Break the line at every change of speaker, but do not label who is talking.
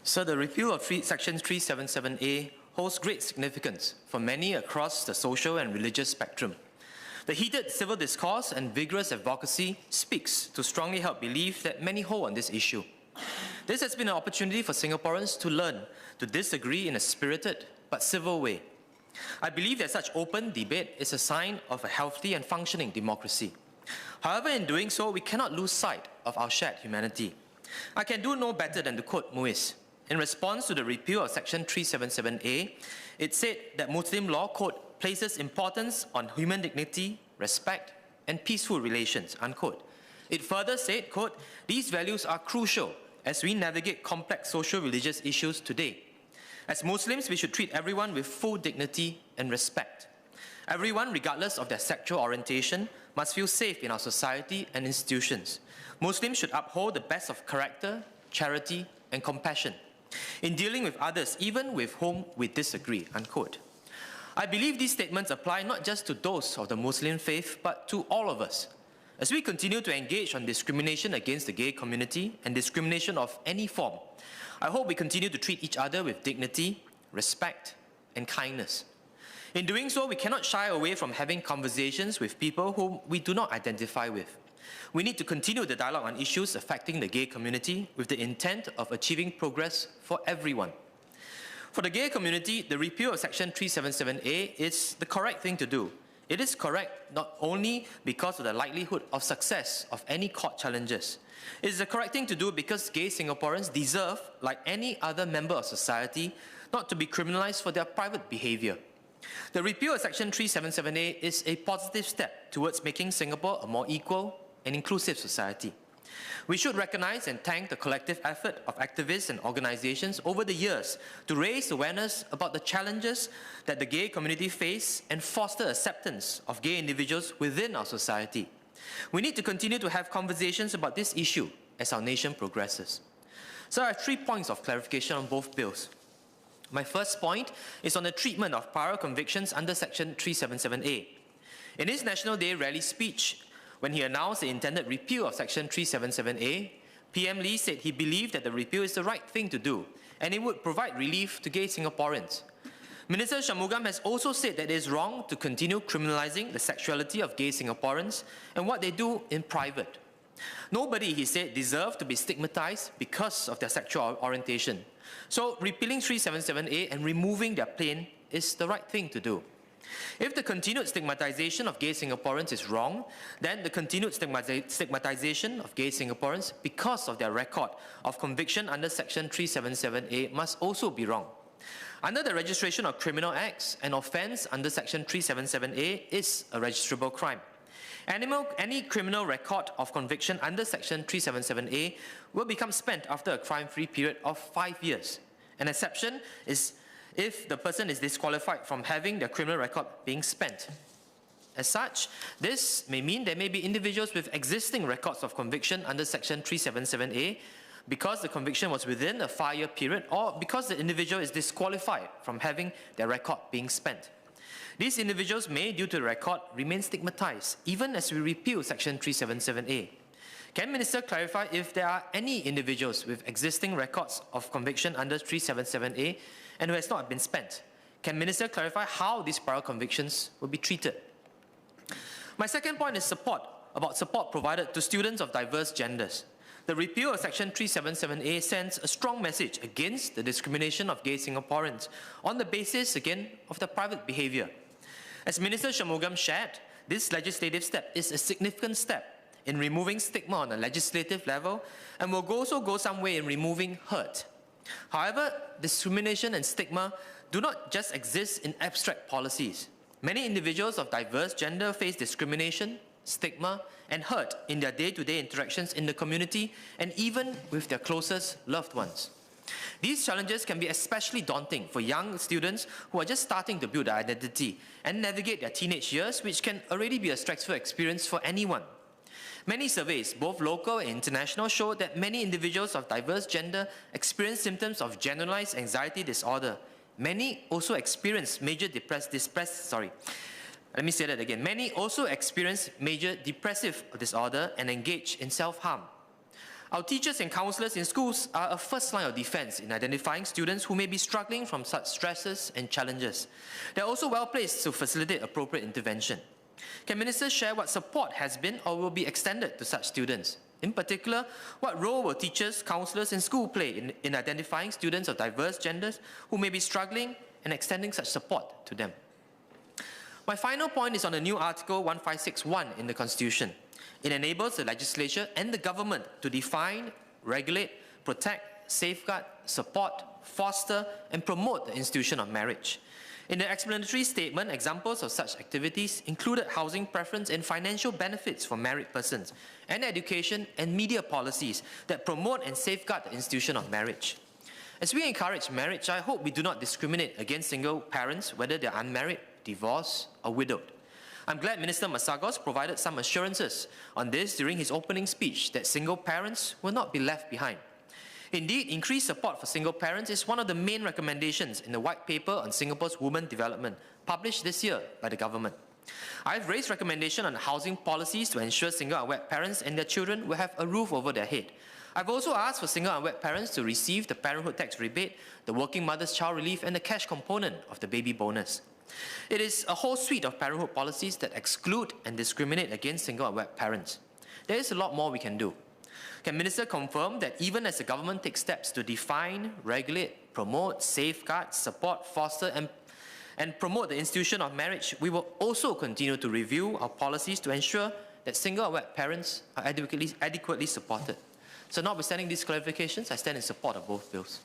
So the repeal of Section 337A holds great significance for many across the social and religious spectrum. The heated civil discourse and vigorous advocacy speaks to strongly held belief that many hold on this issue. This has been an opportunity for Singaporeans to learn to disagree in a spirited but civil way. I believe that such open debate is a sign of a healthy and functioning democracy. However, in doing so, we cannot lose sight of our shared humanity. I can do no better than to quote Muiz. In response to the repeal of Section 337A, it said that Muslim law, quote, places importance on human dignity, respect, and peaceful relations, unquote. It further said, quote, these values are crucial as we navigate complex social-religious issues today. As Muslims, we should treat everyone with full dignity and respect. Everyone, regardless of their sexual orientation, must feel safe in our society and institutions. Muslims should uphold the best of character, charity, and compassion in dealing with others, even with whom we disagree, unquote. I believe these statements apply not just to those of the Muslim faith, but to all of us. As we continue to engage on discrimination against the gay community and discrimination of any form, I hope we continue to treat each other with dignity, respect, and kindness. In doing so, we cannot shy away from having conversations with people whom we do not identify with. We need to continue the dialogue on issues affecting the gay community with the intent of achieving progress for everyone. For the gay community, the repeal of Section 377A is the correct thing to do. It is correct not only because of the likelihood of success of any court challenges. It is the correct thing to do because gay Singaporeans deserve, like any other member of society, not to be criminalized for their private behavior. The repeal of Section 377A is a positive step towards making Singapore a more equal and inclusive society. We should recognize and thank the collective effort of activists and organizations over the years to raise awareness about the challenges that the gay community face and foster acceptance of gay individuals within our society. We need to continue to have conversations about this issue as our nation progresses. So I have 3 points of clarification on both bills. My first point is on the treatment of prior convictions under Section 377A. In his National Day rally speech, when he announced the intended repeal of Section 377A, PM Lee said he believed that the repeal is the right thing to do and it would provide relief to gay Singaporeans. Minister Shanmugam has also said that it is wrong to continue criminalizing the sexuality of gay Singaporeans and what they do in private. Nobody, he said, deserves to be stigmatized because of their sexual orientation. So repealing 377A and removing their plain is the right thing to do. If the continued stigmatization of gay Singaporeans is wrong, then the continued stigmatization of gay Singaporeans because of their record of conviction under Section 377A must also be wrong. Under the Registration of Criminal Acts, an offence under Section 377A is a registrable crime. Any criminal record of conviction under Section 377A will become spent after a crime-free period of 5 years. An exception is if the person is disqualified from having their criminal record being spent. As such, this may mean there may be individuals with existing records of conviction under Section 377A because the conviction was within a 5-year period or because the individual is disqualified from having their record being spent. These individuals may, due to the record, remain stigmatized even as we repeal Section 377A. Can Minister clarify if there are any individuals with existing records of conviction under 377A and who has not been spent? Can Minister clarify how these prior convictions will be treated? My second point is about support provided to students of diverse genders. The repeal of Section 377A sends a strong message against the discrimination of gay Singaporeans on the basis, again, of their private behavior. As Minister Shanmugam shared, this legislative step is a significant step in removing stigma on a legislative level and will also go some way in removing hurt. However, discrimination and stigma do not just exist in abstract policies. Many individuals of diverse gender face discrimination, stigma, and hurt in their day-to-day interactions in the community and even with their closest loved ones. These challenges can be especially daunting for young students who are just starting to build their identity and navigate their teenage years, which can already be a stressful experience for anyone. Many surveys, both local and international, show that many individuals of diverse gender experience symptoms of generalized anxiety disorder. Many also experience major Many also experience major depressive disorder and engage in self-harm. Our teachers and counsellors in schools are a first line of defence in identifying students who may be struggling from such stresses and challenges. They are also well placed to facilitate appropriate intervention. Can ministers share what support has been or will be extended to such students? In particular, what role will teachers, counsellors in school play in identifying students of diverse genders who may be struggling and extending such support to them? My final point is on the new Article 1561 in the Constitution. It enables the legislature and the government to define, regulate, protect, safeguard, support, foster, and promote the institution of marriage. In the explanatory statement, examples of such activities included housing preference and financial benefits for married persons, and education and media policies that promote and safeguard the institution of marriage. As we encourage marriage, I hope we do not discriminate against single parents, whether they are unmarried, divorced, or widowed. I'm glad Minister Masagos provided some assurances on this during his opening speech that single parents will not be left behind. Indeed, increased support for single parents is one of the main recommendations in the White Paper on Singapore's Women Development, published this year by the government. I've raised recommendations on housing policies to ensure single unwed parents and their children will have a roof over their head. I've also asked for single unwed parents to receive the parenthood tax rebate, the working mother's child relief, and the cash component of the baby bonus. It is a whole suite of parenthood policies that exclude and discriminate against single unwed parents. There is a lot more we can do. Can Minister confirm that even as the government takes steps to define, regulate, promote, safeguard, support, foster, and promote the institution of marriage, we will also continue to review our policies to ensure that single unwed parents are adequately supported? So notwithstanding these clarifications, I stand in support of both bills.